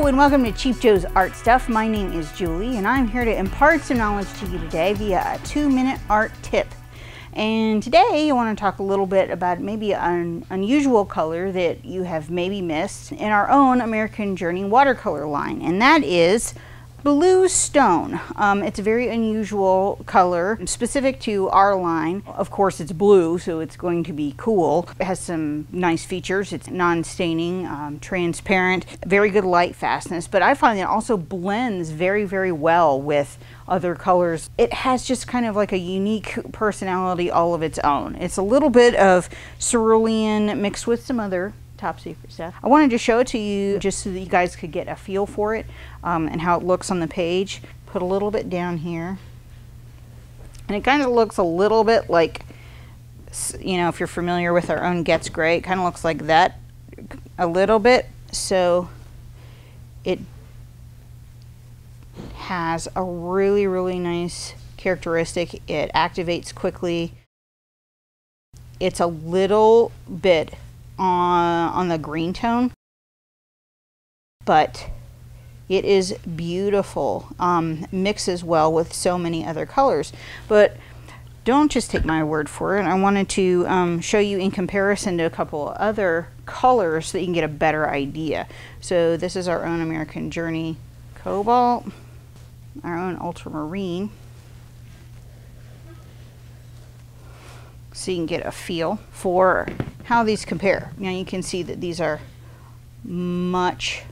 Hello and welcome to Cheap Joe's Art Stuff. My name is Julie and I'm here to impart some knowledge to you today via a 2-minute art tip. And today I want to talk a little bit about maybe an unusual color that you have maybe missed in our own American Journey watercolor line, and that is blue stone. It's a very unusual color, specific to our line. Of course, it's blue, so it's going to be cool. It has some nice features. It's non-staining, transparent, very good light fastness, but I find it also blends very, very well with other colors. It has just kind of like a unique personality all of its own. It's a little bit of cerulean mixed with some other top secret stuff. I wanted to show it to you just so that you guys could get a feel for it and how it looks on the page. Put a little bit down here. And it kind of looks a little bit like, you know, if you're familiar with our own Getz Gray, it kind of looks like that a little bit. So it has a really, really nice characteristic. It activates quickly. It's a little bit on the green tone, but it is beautiful. Mixes well with so many other colors, but don't just take my word for it. I wanted to show you in comparison to a couple of other colors so that you can get a better idea. So this is our own American Journey Cobalt, our own Ultramarine, so you can get a feel for how these compare. Now you can see that these are much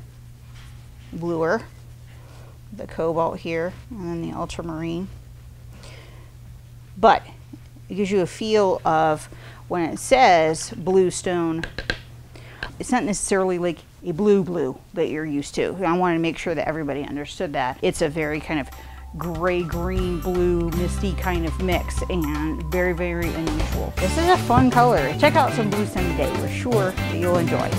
bluer, the Cobalt here and then the Ultramarine, but it gives you a feel of when it says blue stone, it's not necessarily like a blue that you're used to. I wanted to make sure that everybody understood that. It's a very kind of gray, green, blue, misty kind of mix, and very, very unusual. This is a fun color. Check out some blue stone today. We're sure that you'll enjoy.